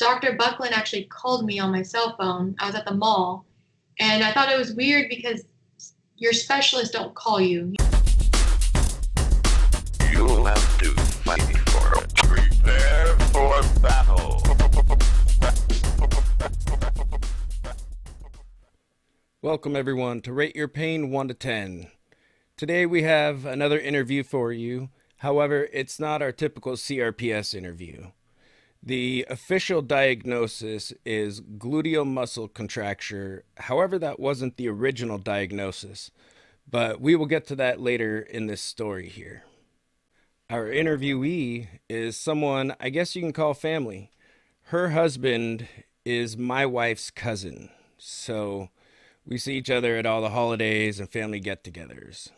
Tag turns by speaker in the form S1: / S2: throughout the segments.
S1: Dr. Buckland actually called me on my cell phone. I was at the mall, and I thought it was weird because your specialists don't call you.
S2: You'll have to fight for it. Prepare for battle.
S3: Welcome everyone to Rate Your Pain 1 to 10. Today we have another interview for you. However, it's not our typical CRPS interview. The official diagnosis is gluteal muscle contracture. However, that wasn't the original diagnosis, but we will get to that later in this story here. Our interviewee is someone I guess you can call family. Her husband is my wife's cousin, so we see each other at all the holidays and family get-togethers.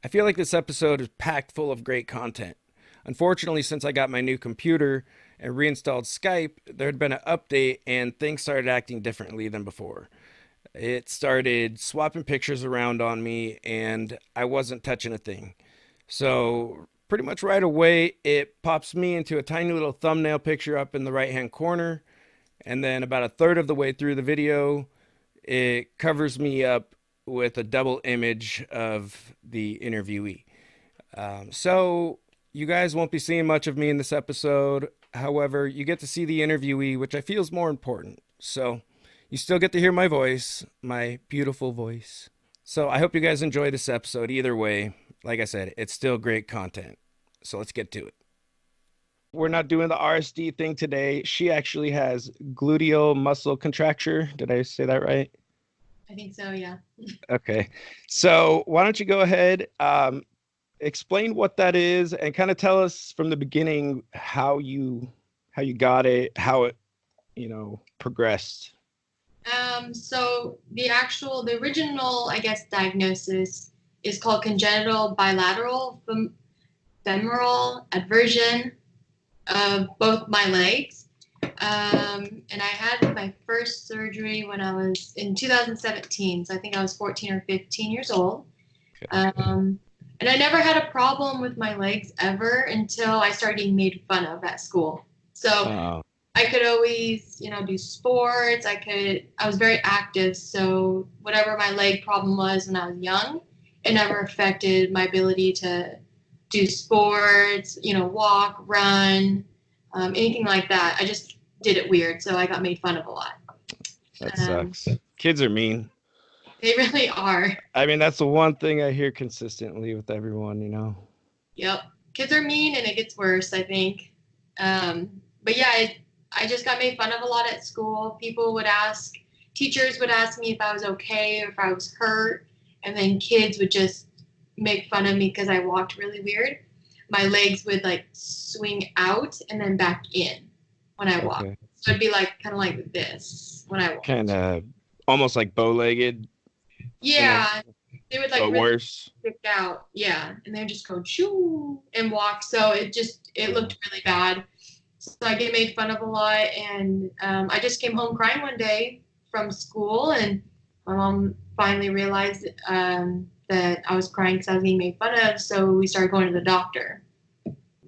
S3: I feel like this episode is packed full of great content. Unfortunately, since I got my new computer and reinstalled Skype, there had been an update and things started acting differently than before. It started swapping pictures around on me and I wasn't touching a thing. So pretty much right away, it pops me into a tiny little thumbnail picture up in the right-hand corner. And then about a third of the way through the video, it covers me up with a double image of the interviewee. So you guys won't be seeing much of me in this episode. However, you get to see the interviewee, which I feel is more important. So you still get to hear my voice, my beautiful voice. So I hope you guys enjoy this episode. Either way, like I said, it's still great content. So let's get to it. We're not doing the RSD thing today. She actually has gluteal muscle contracture. Did I say that right?
S1: I think so, yeah.
S3: Okay. So why don't you go ahead, explain what that is and kind of tell us from the beginning how you got it, how it, progressed.
S1: So the original, I guess, diagnosis is called congenital bilateral femoral adversion of both my legs. And I had my first surgery when I was in 2017. So I think I was 14 or 15 years old. And I never had a problem with my legs ever until I started being made fun of at school. So I could always, do sports. I was very active. So whatever my leg problem was when I was young, it never affected my ability to do sports, walk, run, anything like that. I just did it weird. So I got made fun of a lot.
S3: That sucks. Kids are mean.
S1: They really are.
S3: I mean, that's the one thing I hear consistently with everyone,
S1: Yep. Kids are mean and it gets worse, I think. But yeah, I just got made fun of a lot at school. Teachers would ask me if I was okay or if I was hurt. And then kids would just make fun of me because I walked really weird. My legs would swing out and then back in when I walked. Okay. So it'd be kind of like this when I walked.
S3: Kind of almost like bow-legged.
S1: Yeah. They would
S3: really worse.
S1: Stick out. Yeah. And they would just go shoo and walk. So it looked really bad. So I get made fun of a lot. And I just came home crying one day from school and my mom finally realized that I was crying because I was being made fun of. So we started going to the doctor.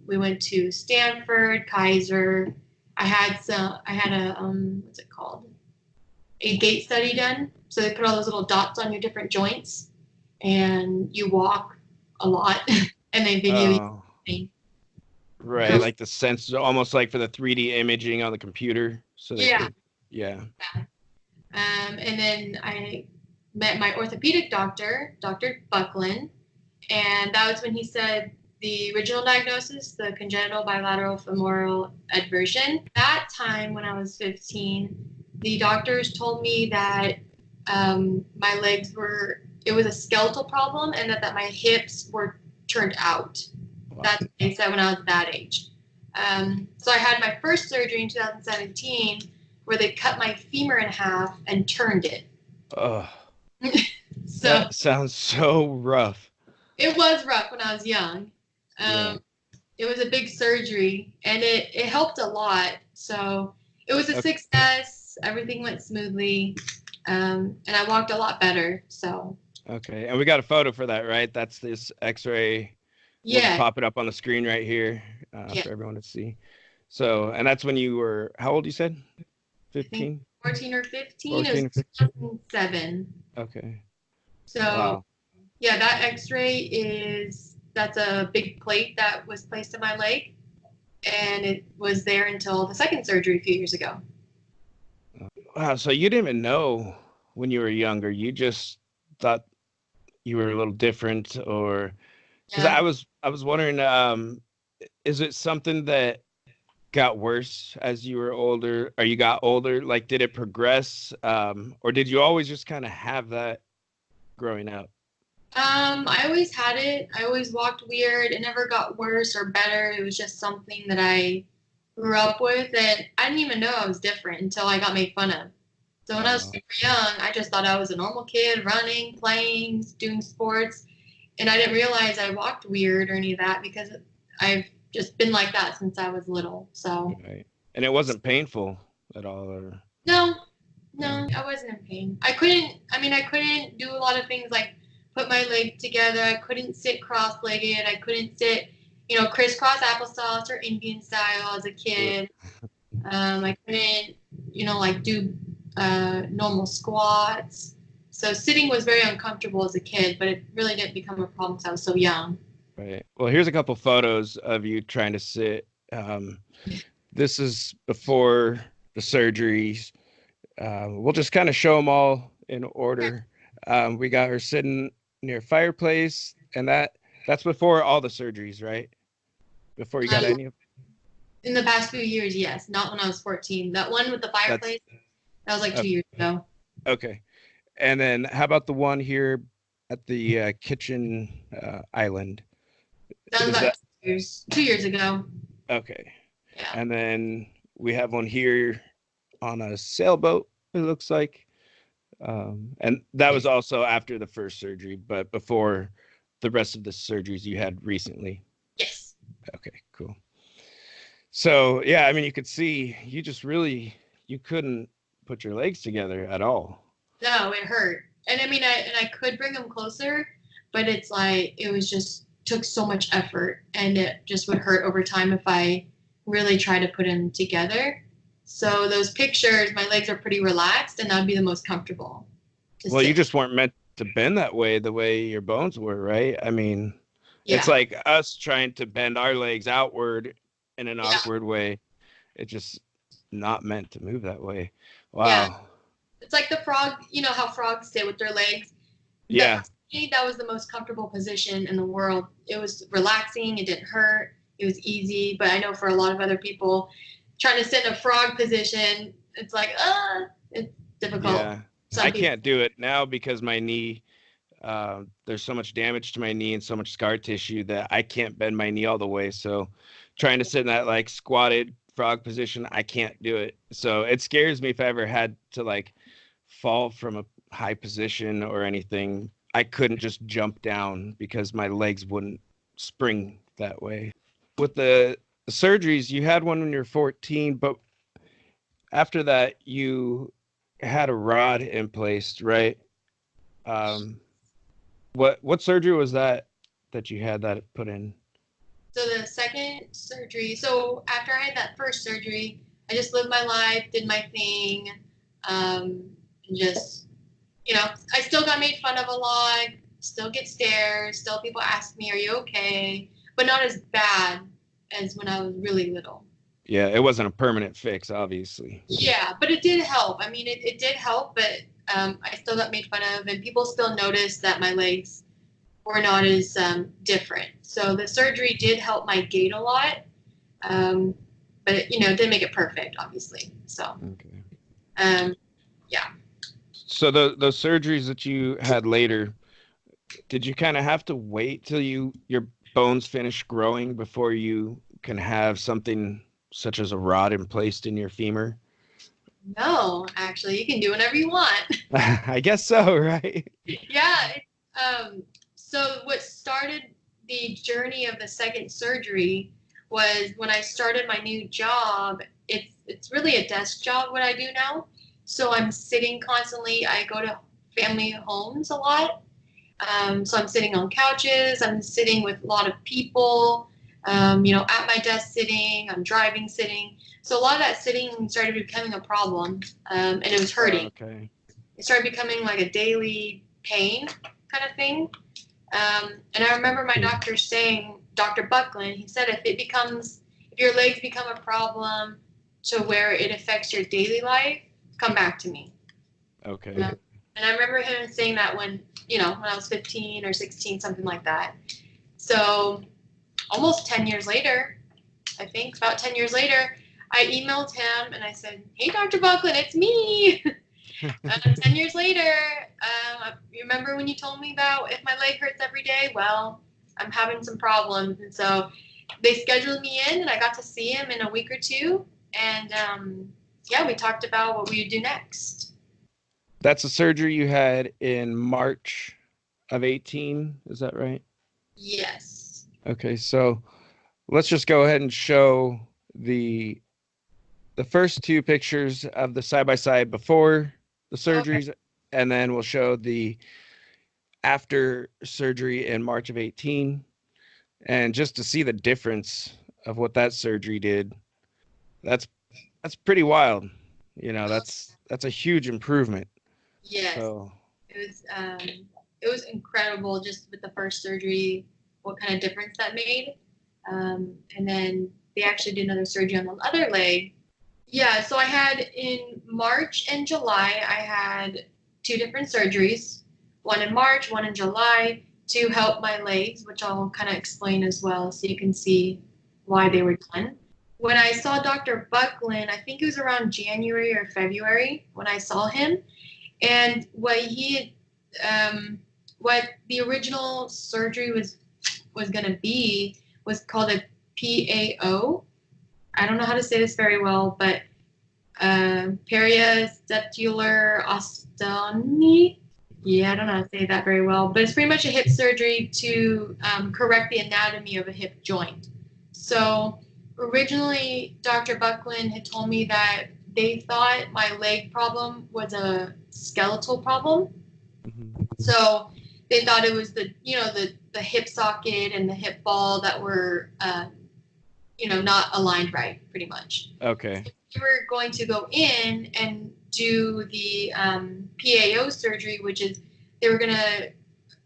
S1: We went to Stanford, Kaiser. I had what's it called? A gait study done. So they put all those little dots on your different joints and you walk a lot and they video you.
S3: Right, like the sensor, almost like for the 3D imaging on the computer. So yeah.
S1: And then I met my orthopedic doctor, Dr. Buckland, and that was when he said the original diagnosis, the congenital bilateral femoral adversion. That time when I was 15, the doctors told me that my legs it was a skeletal problem and that my hips were turned out. Wow. That's what they said when I was that age. So I had my first surgery in 2017 where they cut my femur in half and turned it.
S3: Oh, so that sounds so rough.
S1: It was rough when I was young. It was a big surgery and it helped a lot. So it was a success. Everything went smoothly. And I walked a lot better. So.
S3: Okay. And we got a photo for that, right? That's this x-ray.
S1: Yeah.
S3: We'll pop it up on the screen right here for everyone to see. So, and that's when you were, how old you said?
S1: I think
S3: 15?
S1: 14 or 15. It
S3: 14 or
S1: was
S3: 15?
S1: 2007.
S3: Okay.
S1: So
S3: Wow.
S1: yeah, that X-ray that's a big plate that was placed in my leg, and it was there until the second surgery a few years ago.
S3: Wow. So you didn't even know when you were younger. You just thought you were a little different, or because
S1: Yeah.
S3: I was wondering, is it something that got worse as you were older, or you got older? Like, did it progress, or did you always just kind of have that growing up?
S1: I always had it. I always walked weird. It never got worse or better. It was just something that I grew up with, and I didn't even know I was different until I got made fun of. So when I was
S3: Oh,
S1: super young, I just thought I was a normal kid, running, playing, doing sports, and I didn't realize I walked weird or any of that because I've just been like that since I was little. So
S3: right. And it wasn't painful at all, or
S1: no,
S3: no?
S1: no, I wasn't in pain. I couldn't do a lot of things like put my leg together. I couldn't sit cross-legged. I couldn't sit, crisscross applesauce or Indian style as a
S3: Ugh.
S1: kid. I couldn't, like do normal squats. So sitting was very uncomfortable as a kid, but it really didn't become a problem because I was so young.
S3: Right. Well, here's a couple photos of you trying to sit. This is before the surgeries. We'll just kind of show them all in order. We got her sitting near a fireplace, and that's before all the surgeries, right? Before you got
S1: Um,
S3: any of
S1: in the past few years, yes, not when I was 14. That one with the
S3: that's
S1: fireplace, that was like
S3: uh,
S1: 2 years ago.
S3: okay. And then how about the one here at the kitchen island?
S1: That was
S3: Is
S1: about
S3: that
S1: 2 years, 2 years ago.
S3: okay?
S1: Yeah.
S3: And then we have one here on a sailboat, it looks like. And that was also after the first surgery, but before the rest of the surgeries you had recently.
S1: Yes.
S3: Okay, cool. So yeah, I mean, you could see you couldn't put your legs together at all.
S1: No, it hurt. And I mean, I could bring them closer, but it's like it was just took so much effort, and it just would hurt over time if I really tried to put them together. So those pictures, my legs are pretty relaxed, and that would be the most comfortable to
S3: Well, you
S1: sit.
S3: just weren't meant to bend that way, the way your bones were, right? I mean, it's
S1: Yeah,
S3: like us trying to bend our legs outward in an
S1: yeah,
S3: awkward way. It's just not meant to move that way.
S1: yeah.
S3: Wow.
S1: It's like the frog. You know how frogs sit with their legs. That
S3: Yeah.
S1: for me, that was the most comfortable position in the world. It was relaxing. It didn't hurt. It was easy. But I know for a lot of other people, trying to sit in a frog position, it's like, it's difficult.
S3: Yeah.
S1: Some
S3: I
S1: people,
S3: can't do it now because my knee, there's so much damage to my knee and so much scar tissue that I can't bend my knee all the way. So trying to sit in that like squatted frog position, I can't do it. So it scares me if I ever had to like fall from a high position or anything. I couldn't just jump down because my legs wouldn't spring that way. With the surgeries, you had one when you were 14, but after that, you had a rod in place, right? Um, what surgery was that you had that put in?
S1: so the second surgery, so after I had that first surgery, I just lived my life, did my thing, and just, I still got made fun of a lot, still get stares, still people ask me, are you okay? But not as bad as when I was really little.
S3: Yeah, it wasn't a permanent fix, obviously.
S1: Yeah, but it did help. I mean, it did help, but I still got made fun of, and people still noticed that my legs were not as different. So the surgery did help my gait a lot, but it didn't make it perfect, obviously. So,
S3: Okay.
S1: um, yeah.
S3: So those surgeries that you had later, did you kind of have to wait till your bones finish growing before you can have something such as a rod placed in your femur?
S1: No, actually, you can do whatever you want.
S3: I guess so, right?
S1: Yeah. So what started the journey of the second surgery was when I started my new job. It's really a desk job what I do now. So I'm sitting constantly. I go to family homes a lot. So I'm sitting on couches. I'm sitting with a lot of people. at my desk sitting, I'm driving sitting. So a lot of that sitting started becoming a problem, and it was hurting.
S3: Okay.
S1: It started becoming like a daily pain kind of thing. And I remember my doctor saying, Dr. Buckland, he said, if your legs become a problem to where it affects your daily life, come back to me.
S3: Okay.
S1: And I remember him saying that when I was 15 or 16, something like that. So almost 10 years later, I think about 10 years later, I emailed him and I said, hey, Dr. Buckland, it's me. 10 years later, you remember when you told me about if my leg hurts every day? Well, I'm having some problems. And so they scheduled me in and I got to see him in a week or two. And we talked about what we would do next.
S3: That's a surgery you had in March of 18. Is that right?
S1: Yes.
S3: Okay. So let's just go ahead and show the first two pictures of the side-by-side before the surgeries, and then we'll show the after surgery in March of 18. And just to see the difference of what that surgery did, that's pretty wild. That's a huge improvement.
S1: Yes.
S3: So
S1: it was incredible just with the first surgery, what kind of difference that made. And then they actually did another surgery on the other leg. Yeah, so I had in March and July, I had 2 different surgeries, one in March, one in July, to help my legs, which I'll kind of explain as well so you can see why they were done. When I saw Dr. Buckland, I think it was around January or February when I saw him, and what the original surgery was going to be was called a PAO. I don't know how to say this very well, but periacetular osteotomy. Yeah, I don't know how to say that very well, but it's pretty much a hip surgery to correct the anatomy of a hip joint. So originally, Dr. Buckland had told me that they thought my leg problem was a skeletal problem.
S3: mm-hmm.
S1: So they thought it was the hip socket and the hip ball that were not aligned right, pretty much.
S3: Okay.
S1: So we were going to go in and do the PAO surgery, which is they were going to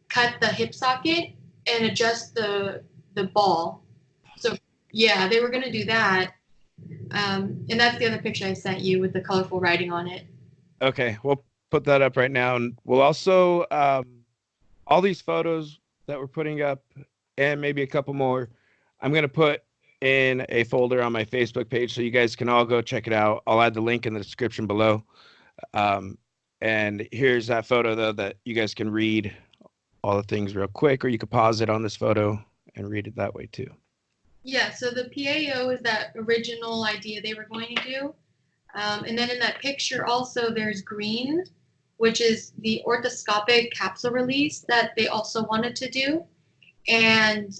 S1: cut the hip socket and adjust the ball. So, yeah, they were going to do that. And that's the other picture I sent you with the colorful writing on it.
S3: Okay, we'll put that up right now. And we'll also, all these photos that we're putting up and maybe a couple more, I'm going to put in a folder on my Facebook page so you guys can all go check it out. I'll add the link in the description below. And here's that photo, though, that you guys can read all the things real quick, or you could pause it on this photo and read it that way, too.
S1: Yeah, so the PAO is that original idea they were going to do. And then in that picture also there's green, which is the orthoscopic capsule release that they also wanted to do. And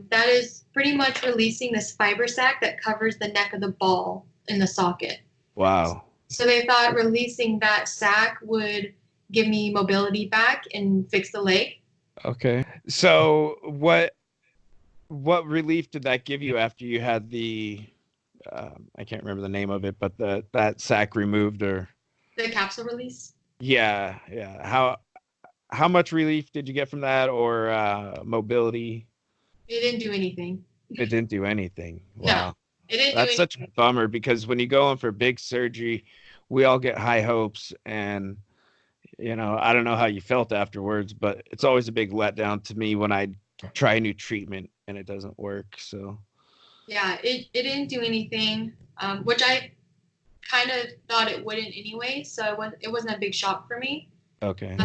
S1: that is pretty much releasing this fiber sac that covers the neck of the ball in the socket.
S3: Wow.
S1: So they thought releasing that sac would give me mobility back and fix the leg.
S3: Okay. So what relief did that give you after you had the I can't remember the name of it, but that sac removed, or
S1: the capsule release?
S3: Yeah. How much relief did you get from that, or mobility?
S1: It didn't do anything.
S3: It didn't do anything. Wow.
S1: No, it didn't
S3: That's
S1: do anything.
S3: such a bummer, because when you go in for big surgery, we all get high hopes, and I don't know how you felt afterwards, but it's always a big letdown to me when I try a new treatment and it doesn't work. So
S1: yeah, it didn't do anything, which I kind of thought it wouldn't anyway, so it wasn't a big shock for me.
S3: Okay.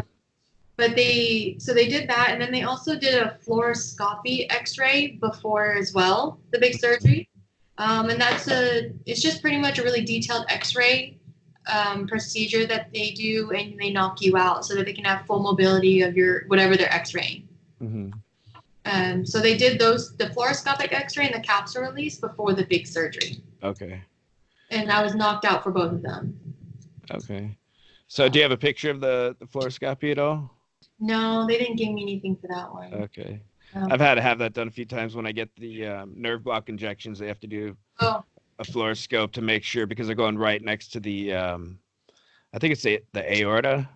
S1: But they did that, and then they also did a fluoroscopy X-ray before as well, the big surgery, and it's just pretty much a really detailed X-ray procedure that they do, and they knock you out so that they can have full mobility of your whatever they're X-raying.
S3: Mm-hmm.
S1: So they did the fluoroscopic X-ray and the capsule release before the big surgery.
S3: Okay.
S1: And I was knocked out for both of them.
S3: Okay. So do you have a picture of the fluoroscopy at all?
S1: No, they didn't give me anything for that one.
S3: Okay. I've had to have that done a few times when I get the nerve block injections. They have to do
S1: Oh,
S3: a fluoroscope to make sure because they're going right next to the I think it's the aorta.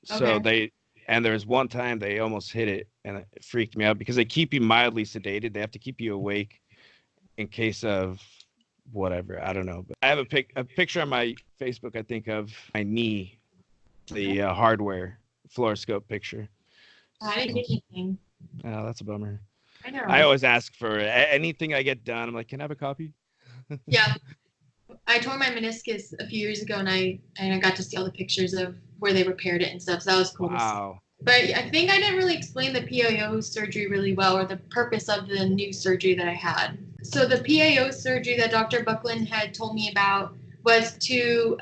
S3: So
S1: okay.
S3: and there was one time they almost hit it and it freaked me out because they keep you mildly sedated. They have to keep you awake in case of whatever. I don't know. But I have a picture on my Facebook, I think, of my knee, the hardware fluoroscope picture.
S1: I didn't
S3: So,
S1: get anything.
S3: oh, that's a bummer.
S1: I know.
S3: I always ask for anything I get done. I'm like, can I have a copy?
S1: Yeah, I tore my meniscus a few years ago, and I got to see all the pictures of where they repaired it and stuff. So that was cool to see.
S3: Wow.
S1: But I think I didn't really explain the PAO surgery really well, or the purpose of the new surgery that I had. So the PAO surgery that Dr. Buckland had told me about was to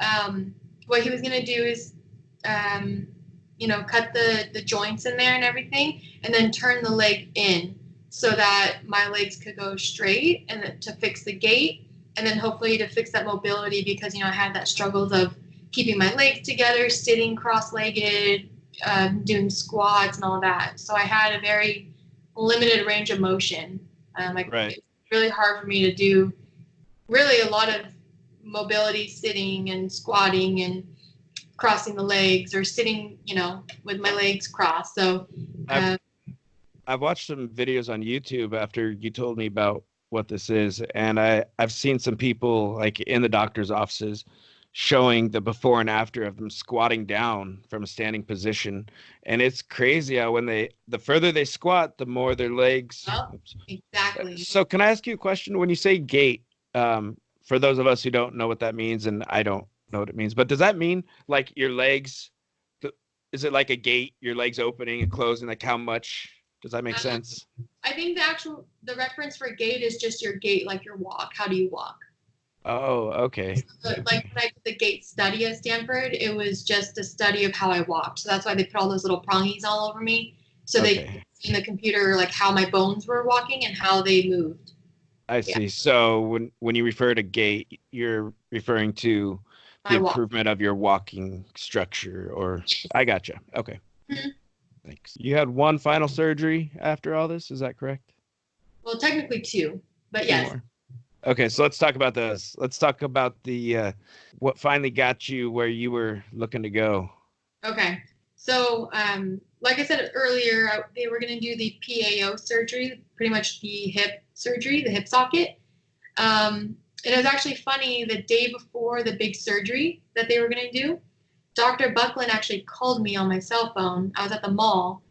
S1: what he was going to do is cut the joints in there and everything, and then turn the leg in so that my legs could go straight, and then to fix the gait, and then hopefully to fix that mobility because I had that struggles of keeping my legs together, sitting cross-legged, doing squats and all that. So I had a very limited range of motion.
S3: Right.
S1: It's really hard for me to do really a lot of mobility, sitting and squatting and crossing the legs, or sitting, with my legs crossed. So
S3: I've watched some videos on YouTube after you told me about what this is, and I've seen some people like in the doctor's offices showing the before and after of them squatting down from a standing position, and it's crazy how the further they squat, the more their legs.
S1: Exactly.
S3: So can I ask you a question? When you say gait, for those of us who don't know what that means, and I don't know what it means, but does that mean like your legs? Is it like a gait, your legs opening and closing? Like how much? Does that make sense?
S1: I think the reference for gait is just your gait, like your walk. How do you walk?
S3: Oh, okay.
S1: So, like when I did the gait study at Stanford, it was just a study of how I walked. So that's why they put all those little prongies all over me, so they could see in the computer like how my bones were walking and how they moved.
S3: I see. Yeah. So when you refer to gait, you're referring to the improvement of your walking structure, or I gotcha. Okay. Mm-hmm. Thanks. You had one final surgery after all this, is that correct?
S1: Well, technically two, but yes.
S3: More. Okay, so let's talk about those. Let's talk about the what finally got you where you were looking to go.
S1: Okay, so like I said earlier, they were going to do the PAO surgery, pretty much the hip surgery, the hip socket. And it was actually funny, the day before the big surgery that they were going to do, Dr. Buckland actually called me on my cell phone. I was at the mall,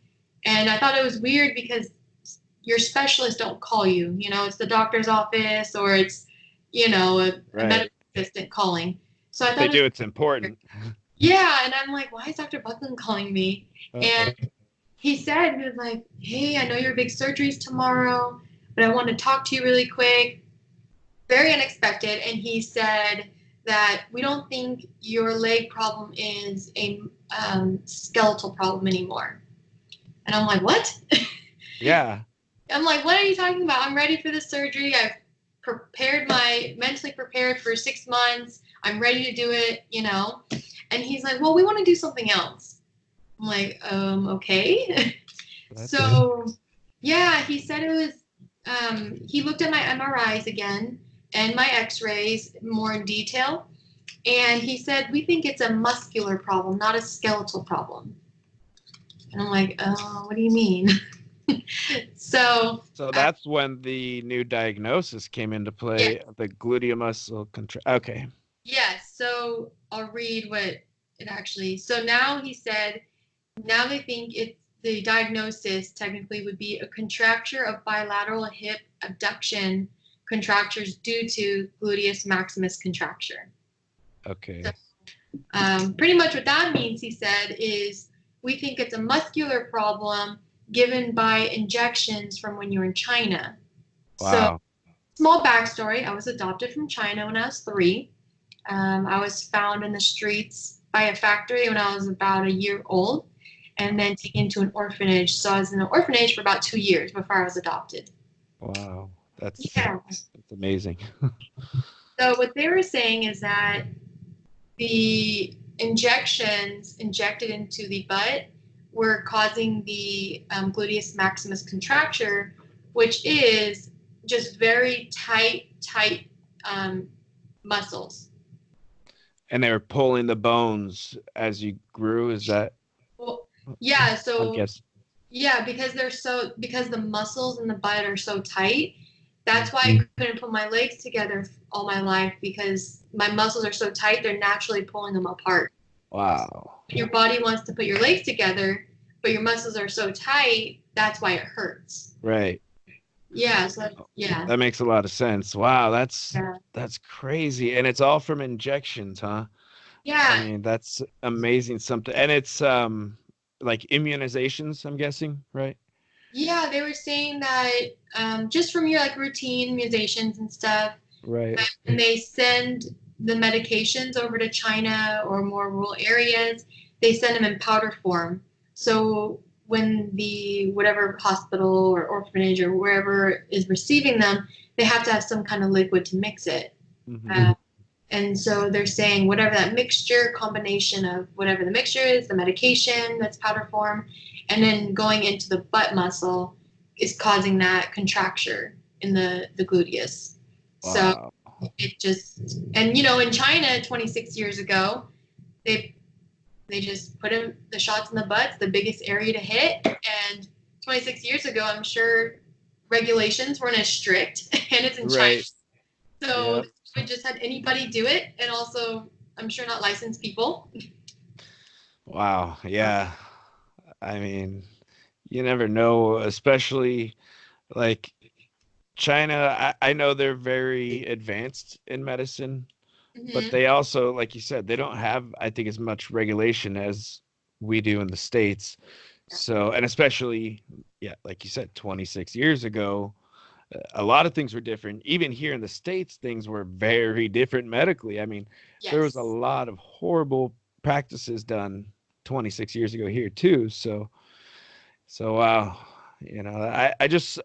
S1: and I thought it was weird because your specialists don't call you. It's the doctor's office, or it's, a medical assistant calling. So I thought
S3: it's important.
S1: Yeah, and I'm like, why is Dr. Buckland calling me? And he was like, hey, I know your big surgery's tomorrow, but I want to talk to you really quick. Very unexpected. And he said that we don't think your leg problem is a skeletal problem anymore. And I'm like, what?
S3: Yeah.
S1: I'm like, what are you talking about? I'm ready for the surgery. I've mentally prepared for 6 months. I'm ready to do it, And he's like, well, we want to do something else. I'm like, okay. So, yeah, he said it was, he looked at my MRIs again and my x-rays more in detail. And he said, we think it's a muscular problem, not a skeletal problem. And I'm like, what do you mean? So
S3: that's when the new diagnosis came into play, yeah. The gluteal muscle contraction. Okay.
S1: Yes. So I'll read what it actually. So now he said, now they think the diagnosis technically would be a contracture of bilateral hip abduction contractures due to gluteus maximus contracture.
S3: Okay.
S1: So, pretty much what that means, he said, is we think it's a muscular problem given by injections from when you were in China.
S3: Wow.
S1: So, small backstory, I was adopted from China when I was 3. I was found in the streets by a factory when I was about a year old, and then taken to an orphanage. So I was in an orphanage for about 2 years before I was adopted.
S3: Wow. That's amazing.
S1: So what they were saying is that the injections injected into the butt were causing the gluteus maximus contracture, which is just very tight muscles.
S3: And they were pulling the bones as you grew. Is that?
S1: Well, yeah.
S3: I
S1: So
S3: guess.
S1: yeah, because the muscles in the butt are so tight. That's why I couldn't put my legs together all my life, because my muscles are so tight, they're naturally pulling them apart.
S3: Wow.
S1: Your body wants to put your legs together, but your muscles are so tight, that's why it hurts.
S3: Right.
S1: Yeah, so yeah.
S3: That makes a lot of sense. Wow,
S1: Yeah.
S3: that's crazy. And it's all from injections, huh? I
S1: Yeah.
S3: mean, that's amazing something. And it's like immunizations, I'm guessing, right?
S1: Yeah, they were saying that just from your like routine immunizations and stuff,
S3: Right.
S1: and they send the medications over to China or more rural areas, they send them in powder form. So when the whatever hospital or orphanage or wherever is receiving them, they have to have some kind of liquid to mix it.
S3: Mm-hmm.
S1: And so they're saying whatever that mixture, combination of whatever the mixture is, the medication that's powder form, and then going into the butt muscle is causing that contracture in the gluteus. So
S3: Wow.
S1: it just, and you know, in China 26 years ago, they they just put in the shots in the butts, the biggest area to hit. And 26 years ago, I'm sure regulations weren't as strict, and it's in China.
S3: Right.
S1: So
S3: Yep.
S1: we just had anybody do it, and also I'm sure not licensed people.
S3: Wow. Yeah. I mean, you never know, especially like China. I know they're very advanced in medicine, but
S1: Hmm.
S3: they also, like you said, they don't have, I think, as much regulation as we do in the States. So, and especially, yeah, like you said, 26 years ago, a lot of things were different. Even here in the States, things were very different medically. I mean, there was a
S1: Yes.
S3: lot of horrible practices done 26 years ago here too. So wow, I just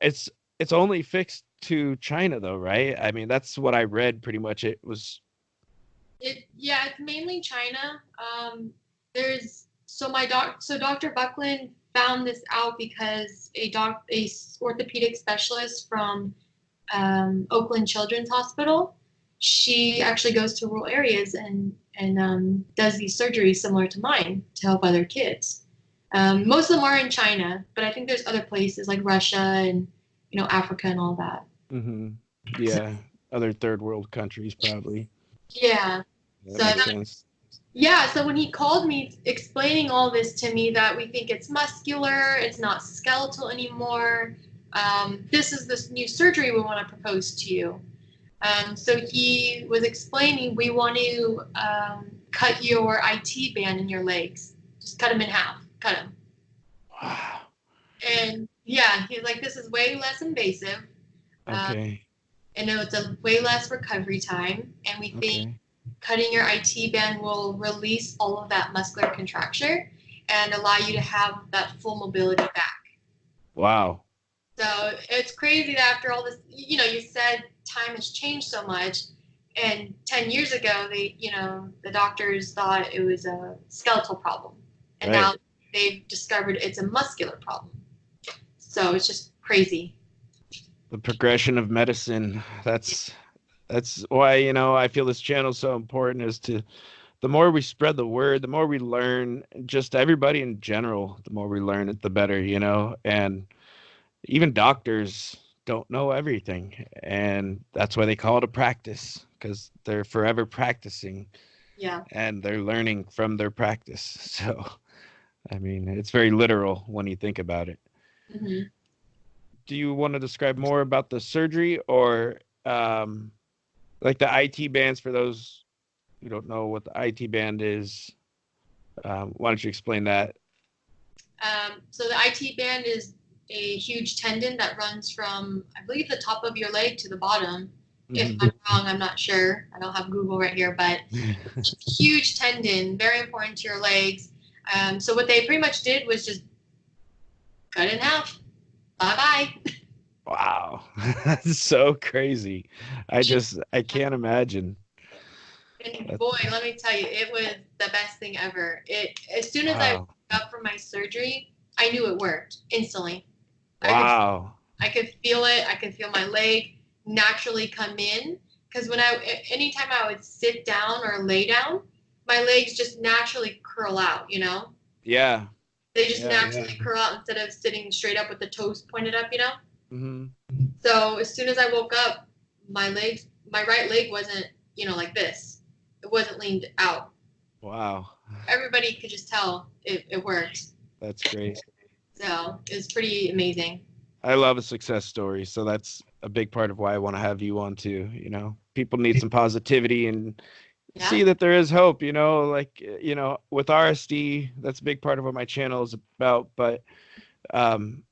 S3: it's it's only fixed to China though, right? I mean, that's what I read pretty much. It was
S1: Yeah, it's mainly China. There's so Dr. Buckland found this out because a orthopedic specialist from Oakland Children's Hospital, she actually goes to rural areas and does these surgeries similar to mine to help other kids. Most of them are in China, but I think there's other places like Russia and Africa and all that.
S3: hmm yeah, other third world countries probably.
S1: Yeah.
S3: Yeah, that
S1: So
S3: makes sense.
S1: yeah, so when he called me explaining all this to me, that we think it's muscular, it's not skeletal anymore. This is this new surgery we want to propose to you. So he was explaining we want to cut your IT band in your legs, just cut them in half, cut them.
S3: Wow.
S1: And yeah, he's like, this is way less invasive, uh,
S3: Okay.
S1: and it's a way less recovery time, and we think
S3: Okay.
S1: cutting your IT band will release all of that muscular contracture and allow you to have that full mobility back.
S3: Wow.
S1: So it's crazy that after all this, you said time has changed so much. And 10 years ago, the doctors thought it was a skeletal problem. And now
S3: Right.
S1: they've discovered it's a muscular problem. So it's just crazy.
S3: The progression of medicine. That's why, I feel this channel is so important, is to the more we spread the word, the more we learn, just everybody in general, the more we learn it, the better. And even doctors don't know everything. And that's why they call it a practice, because they're forever practicing
S1: Yeah.
S3: and they're learning from their practice. So, I mean, it's very literal when you think about it.
S1: Hmm.
S3: Do you want to describe more about the surgery, or like the IT bands, for those who don't know what the IT band is? Why don't you explain that?
S1: So the IT band is a huge tendon that runs from, I believe, the top of your leg to the bottom. If
S3: Hmm
S1: I'm wrong, I'm not sure. I don't have Google right here, but huge tendon, very important to your legs. So what they pretty much did was just cut it in half. Bye bye.
S3: Wow, that's so crazy. I can't imagine.
S1: And boy, let me tell you, it was the best thing ever. As soon as I woke
S3: Wow.
S1: up from my surgery, I knew it worked instantly. I could
S3: Wow.
S1: I could feel it. I could feel my leg naturally come in. Because anytime I would sit down or lay down, my legs just naturally curl out,
S3: Yeah.
S1: They just
S3: Yeah.
S1: naturally curl out instead of sitting straight up with the toes pointed up.
S3: Hmm.
S1: So as soon as I woke up, my right leg wasn't, like this. It wasn't leaned out.
S3: Wow.
S1: Everybody could just tell it worked.
S3: That's great.
S1: So it was pretty amazing.
S3: I love a success story. So that's a big part of why I want to have you on too. People need some positivity and
S1: Yeah.
S3: see that there is hope, like, with RSD, that's a big part of what my channel is about. But um,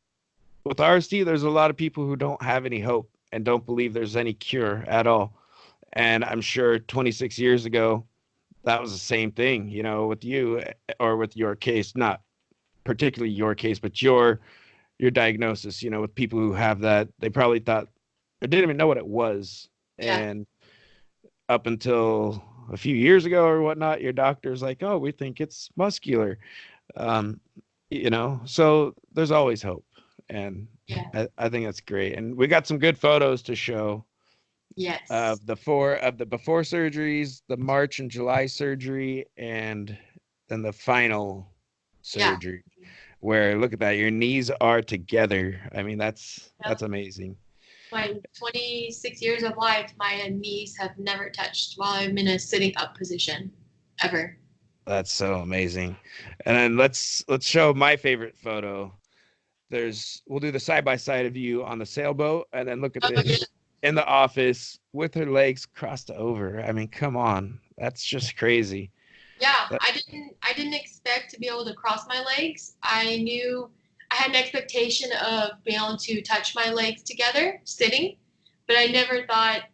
S3: with RSD, there's a lot of people who don't have any hope and don't believe there's any cure at all. And I'm sure 26 years ago, that was the same thing, with you or with your case, not particularly your case, but your diagnosis, with people who have that, they probably thought or didn't even know what it was.
S1: Yeah.
S3: And up until a few years ago or whatnot, your doctor's like, oh, we think it's muscular. Um, so there's always hope. And
S1: Yeah.
S3: I think that's great. And we got some good photos to show
S1: Yes.
S3: of the before surgeries, the March and July surgery, and then the final surgery. Where, look at that, your knees are together. I mean, that's amazing.
S1: My 26 years of life, my knees have never touched while I'm in a sitting up position, ever.
S3: That's so amazing. And then let's show my favorite photo. We'll do the side by side of you on the sailboat, and then look at this in the office with her legs crossed over. I mean, come on, that's just crazy.
S1: Yeah, I didn't expect to be able to cross my legs. I knew I had an expectation of being able to touch my legs together sitting, but I never thought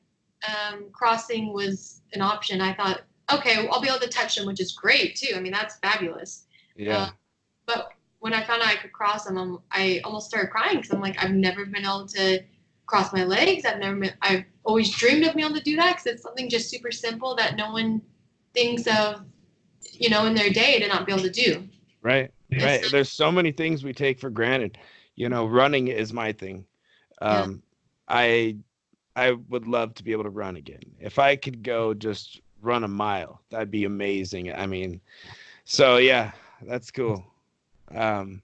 S1: crossing was an option. I thought, okay, well, I'll be able to touch them, which is great too. I mean, that's fabulous.
S3: Yeah.
S1: But when I found out I could cross them, I almost started crying because I'm like, I've never been able to cross my legs. I've always dreamed of being able to do that because it's something just super simple that no one thinks of, in their day to not be able to do.
S3: Right. There's so many things we take for granted. Running is my thing. I would love to be able to run again. If I could go just run a mile, that'd be amazing. I mean, so yeah, that's cool. And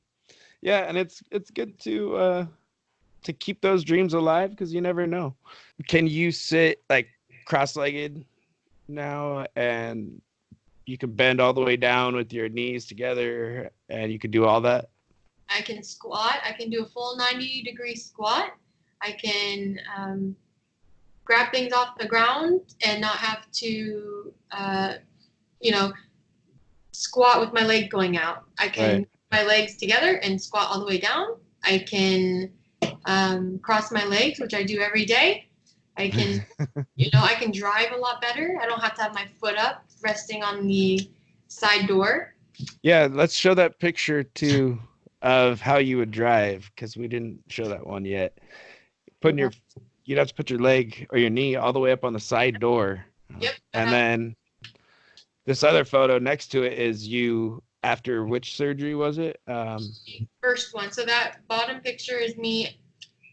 S3: it's good to keep those dreams alive because you never know. Can you sit like cross-legged now and you can bend all the way down with your knees together and you can do all that?
S1: I can squat. I can do a full 90-degree squat. I can grab things off the ground and not have to, squat with my leg going out. I can put my legs together and squat all the way down. I can cross my legs, which I do every day. I can, I can drive a lot better. I don't have to have my foot up resting on the side door.
S3: Yeah, let's show that picture too of how you would drive because we didn't show that one yet. You'd have to put your leg or your knee all the way up on the side door.
S1: Yep.
S3: And then this other photo next to it is you after which surgery was it?
S1: First one. So that bottom picture is me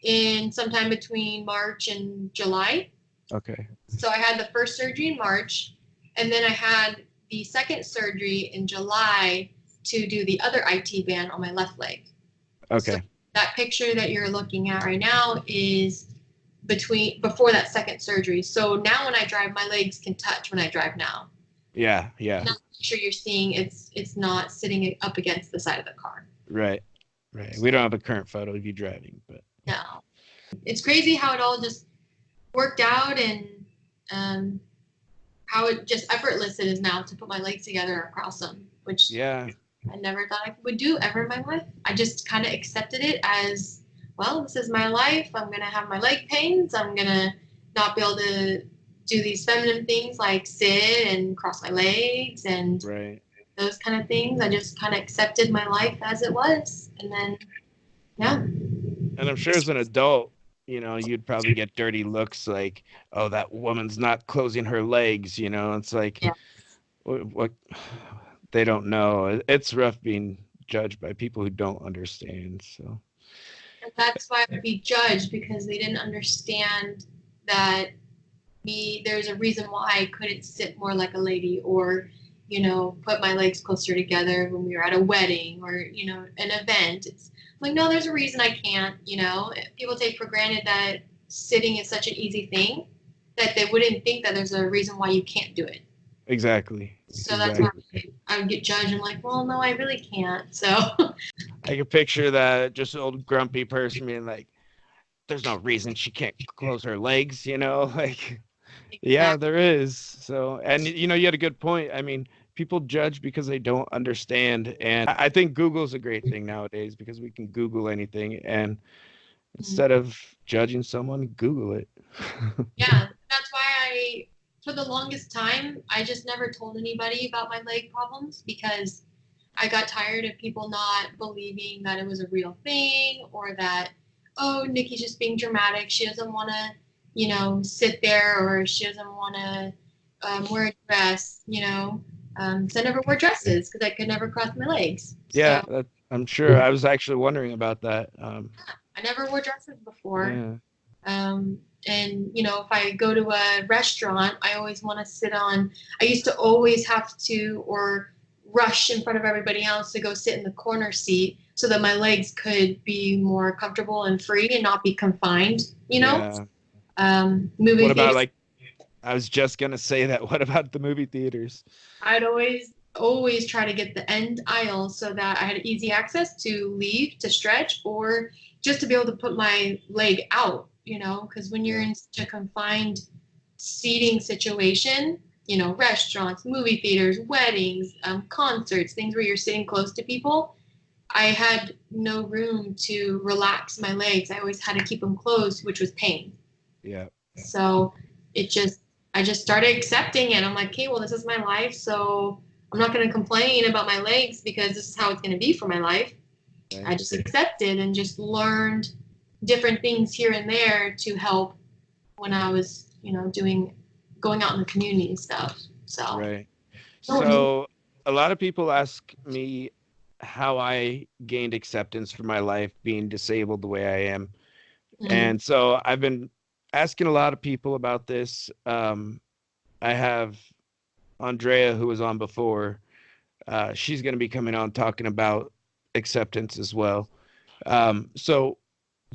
S1: in sometime between March and July.
S3: Okay.
S1: So I had the first surgery in March, and then I had the second surgery in July to do the other IT band on my left leg.
S3: Okay.
S1: So that picture that you're looking at right now is before that second surgery. So now when I drive, my legs can touch when I drive now.
S3: Yeah.
S1: And that picture you're seeing, it's not sitting up against the side of the car.
S3: Right. We don't have a current photo of you driving, but
S1: no. It's crazy how it all just worked out and how it just effortless it is now to put my legs together across them, which I never thought I would do ever in my life. I just kind of accepted it as, well, this is my life. I'm going to have my leg pains. I'm going to not be able to do these feminine things like sit and cross my legs and those kind of things. I just kind of accepted my life as it was. And then,
S3: And I'm sure as an adult, you'd probably get dirty looks like, oh, that woman's not closing her legs. It's like,
S1: Yeah.
S3: what they don't know. It's rough being judged by people who don't understand. So
S1: And that's why I'd be judged, because they didn't understand that there's a reason why I couldn't sit more like a lady, or, put my legs closer together when we were at a wedding or, an event. It's like, no, there's a reason I can't. People take for granted that sitting is such an easy thing that they wouldn't think that there's a reason why you can't do it.
S3: exactly.
S1: So that's why I would get judged. I'm like, well, no, I really can't. So
S3: I can picture that just old grumpy person being like, there's no reason she can't close her legs, like, yeah,
S1: exactly.
S3: there is. So, and you had a good point. I mean, people judge because they don't understand. And I think Google's a great thing nowadays because we can Google anything. And instead of judging someone, Google it.
S1: Yeah, that's why for the longest time, I just never told anybody about my leg problems, because I got tired of people not believing that it was a real thing, or that, oh, Nikki's just being dramatic. She doesn't want to, sit there, or she doesn't want to wear a dress, so I never wore dresses because I could never cross my legs.
S3: Yeah,
S1: So
S3: I'm sure. I was actually wondering about that.
S1: I never wore dresses before.
S3: Yeah.
S1: And if I go to a restaurant, I always want to sit on. I used to always have to, or rush in front of everybody else to go sit in the corner seat so that my legs could be more comfortable and free and not be confined.
S3: Yeah.
S1: Movie
S3: What about
S1: theaters.
S3: I was just gonna say that. What about the movie theaters?
S1: I'd always try to get the end aisle so that I had easy access to leave, to stretch, or just to be able to put my leg out, because when you're in such a confined seating situation, restaurants, movie theaters, weddings, concerts, things where you're sitting close to people, I had no room to relax my legs. I always had to keep them closed, which was pain.
S3: Yeah.
S1: So I just started accepting it. I'm like, okay, well, this is my life, so I'm not going to complain about my legs because this is how it's going to be for my life.
S3: Right.
S1: I just accepted and just learned different things here and there to help when I was, going out in the community and stuff. So,
S3: Right. So a lot of people ask me how I gained acceptance for my life being disabled the way I am. And so I've been asking a lot of people about this. I have Andrea, who was on before. She's going to be coming on talking about acceptance as well. So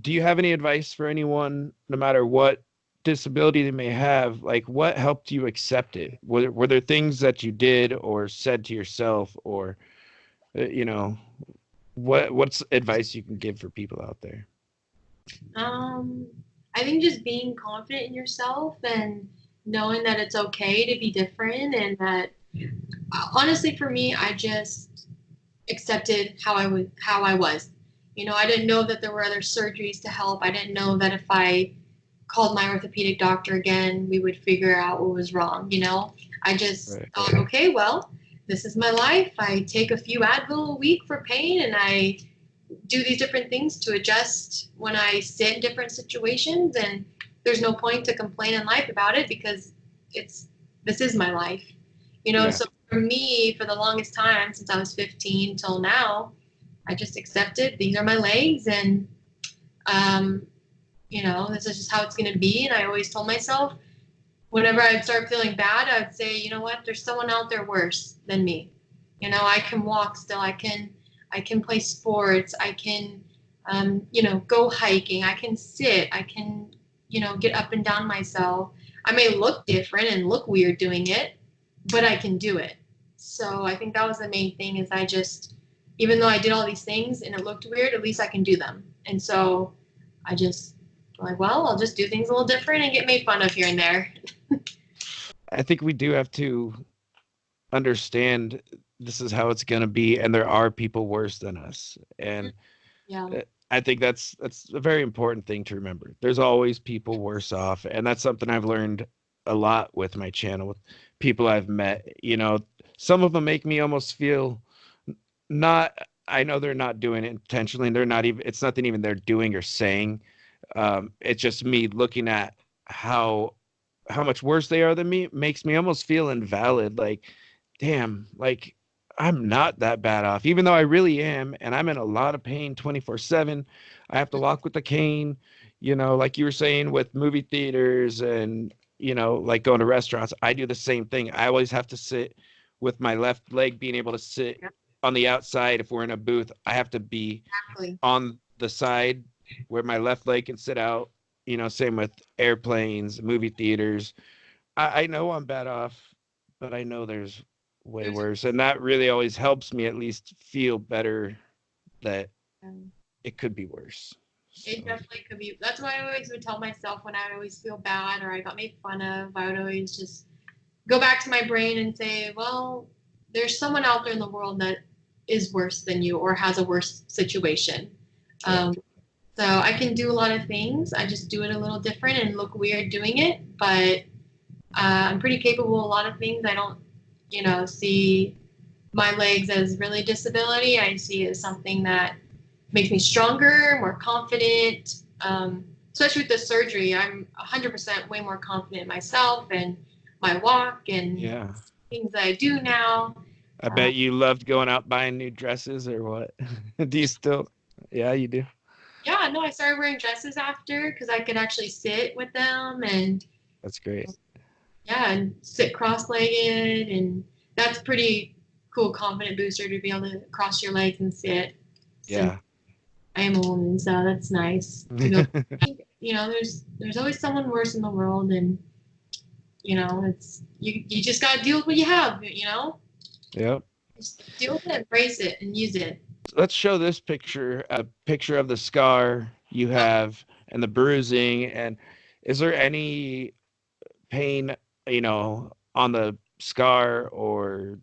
S3: do you have any advice for anyone, no matter what disability they may have? Like, what helped you accept it? Were there things that you did or said to yourself, or what's advice you can give for people out there?
S1: I think just being confident in yourself and knowing that it's okay to be different, and that honestly for me, I just accepted how I was. I didn't know that there were other surgeries to help. I didn't know that if I called my orthopedic doctor again, we would figure out what was wrong. I just thought, okay, well, this is my life. I take a few Advil a week for pain, and I do these different things to adjust when I sit in different situations. And there's no point to complain in life about it, because this is my life. So for me, for the longest time, since I was 15 till now, I just accepted these are my legs, and this is just how it's going to be. And I always told myself, whenever I'd start feeling bad, I'd say, you know what, there's someone out there worse than me. I can walk still. I can play sports. I can, go hiking. I can sit. I can, get up and down myself. I may look different and look weird doing it, but I can do it. So I think that was the main thing, is I just, even though I did all these things and it looked weird, at least I can do them. And so I just, like, well, I'll just do things a little different and get made fun of here and there.
S3: I think we do have to understand this is how it's going to be, and there are people worse than us. And I think that's a very important thing to remember. There's always people worse off, and that's something I've learned a lot with my channel, with people I've met. Some of them make me almost feel I know they're not doing it intentionally, and they're not even, it's nothing even they're doing or saying. It's just me looking at how much worse they are than me makes me almost feel invalid. Like, damn, like I'm not that bad off, even though I really am, and I'm in a lot of pain 24/7. I have to walk with the cane, like you were saying with movie theaters and like going to restaurants. I do the same thing. I always have to sit with my left leg being able to sit
S1: Yep.
S3: on the outside. If we're in a booth, I have to be
S1: Exactly.
S3: on the side where my left leg can sit out. Same with airplanes, movie theaters. I know I'm bad off, but I know there's way
S1: There's
S3: worse. And that really always helps me at least feel better that
S1: um,
S3: it could be worse. So,
S1: it definitely could be. That's why I always would tell myself when I would always feel bad or I got made fun of. I would always just go back to my brain and say, well, there's someone out there in the world that is worse than you or has a worse situation.
S3: Yeah.
S1: So I can do a lot of things. I just do it a little different and look weird doing it. But I'm pretty capable of a lot of things. I don't, see my legs as really disability. I see it as something that makes me stronger, more confident. Especially with the surgery, I'm 100% way more confident in myself and my walk and
S3: yeah.
S1: things that I do now.
S3: I bet you loved going out buying new dresses or what? Do you still? Yeah, you do.
S1: Yeah, no, I started wearing dresses after because I could actually sit with them and
S3: That's great.
S1: yeah, and sit cross-legged, and that's pretty cool, confident booster to be able to cross your legs and sit. Since
S3: Yeah.
S1: I am a woman, so that's nice. There's always someone worse in the world, and it's you just gotta deal with what you have.
S3: Yep.
S1: Just deal with it, embrace it, and use it.
S3: Let's show this picture, a picture of the scar you have and the bruising. And is there any pain, on the scar or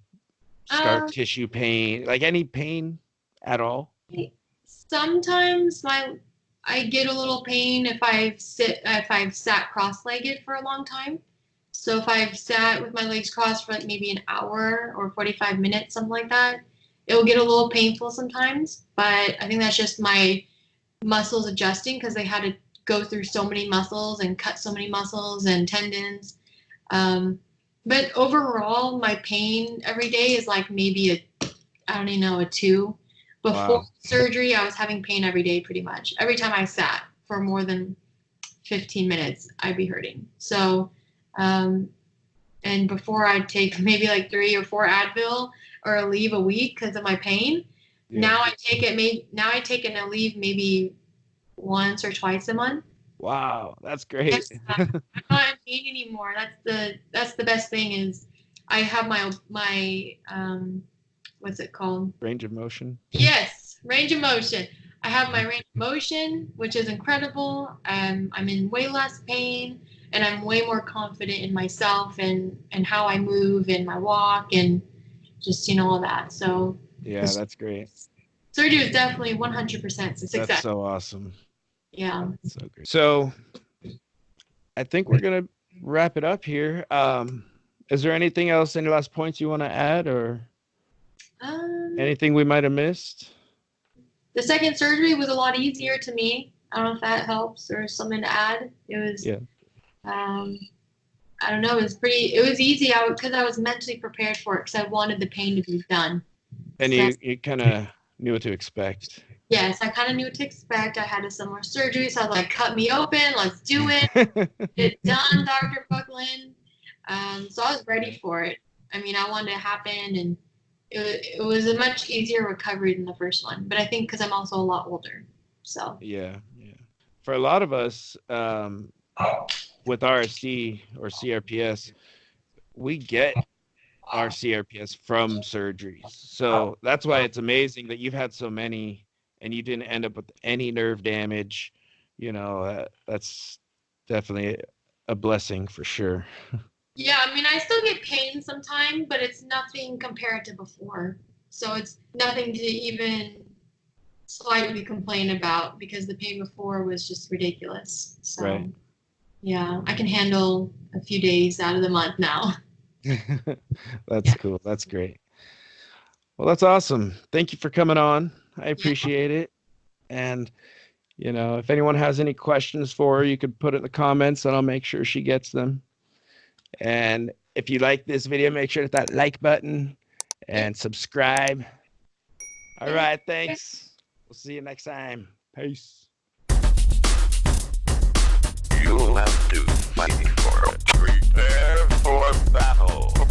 S3: scar
S1: Um,
S3: tissue pain, like any pain at all?
S1: Sometimes I get a little pain if I've sat cross-legged for a long time. So if I've sat with my legs crossed for like maybe an hour or 45 minutes, something like that, it'll get a little painful sometimes. But I think that's just my muscles adjusting because they had to go through so many muscles and cut so many muscles and tendons. But overall, my pain every day is like maybe I don't even know, a 2. Before
S3: Wow.
S1: surgery, I was having pain every day pretty much. Every time I sat for more than 15 minutes, I'd be hurting. So, and before I'd take maybe like 3 or 4 Advil or leave a week because of my pain.
S3: Yeah.
S1: Now I take an Aleve maybe once or twice a month.
S3: Wow, that's great.
S1: Yes, I'm not in pain anymore. That's the best thing is I have my what's it called?
S3: Range of motion.
S1: Yes, range of motion. I have my range of motion, which is incredible. I'm in way less pain, and I'm way more confident in myself and how I move and my walk and just all that. So
S3: Yeah, that's great.
S1: surgery was definitely 100% success.
S3: That's so awesome.
S1: Yeah.
S3: That's so great. So I think we're gonna wrap it up here. Is there anything else, any last points you want to add or anything we might have missed?
S1: The second surgery was a lot easier to me. I don't know if that helps or something to add. It was,
S3: Yeah.
S1: I don't know. It was easy because I was mentally prepared for it because I wanted the pain to be done.
S3: And
S1: So,
S3: you kind of knew what to expect.
S1: yes, I kind of knew what to expect. I had a similar surgery, so I was like, cut me open, let's do it. Get it done, Dr. Buckland. So I was ready for it. I mean, I wanted it to happen, and it was a much easier recovery than the first one. But I think because I'm also a lot older. So.
S3: Yeah. For a lot of us, with RSD or CRPS, we get our CRPS from surgeries. So that's why it's amazing that you've had so many and you didn't end up with any nerve damage. That's definitely a blessing for sure.
S1: Yeah, I mean, I still get pain sometimes, but it's nothing compared to before. So it's nothing to even slightly complain about because the pain before was just ridiculous. So,
S3: Right.
S1: yeah, I can handle a few days out of the month now.
S3: That's cool. That's great. Well, that's awesome. Thank you for coming on. I appreciate it. And You know, if anyone has any questions for her, you could put it in the comments and I'll make sure she gets them. And if you like this video, make sure to hit that like button and subscribe. All right, thanks. We'll see you next time. Peace.
S2: You'll have to fight for it. Prepare for battle.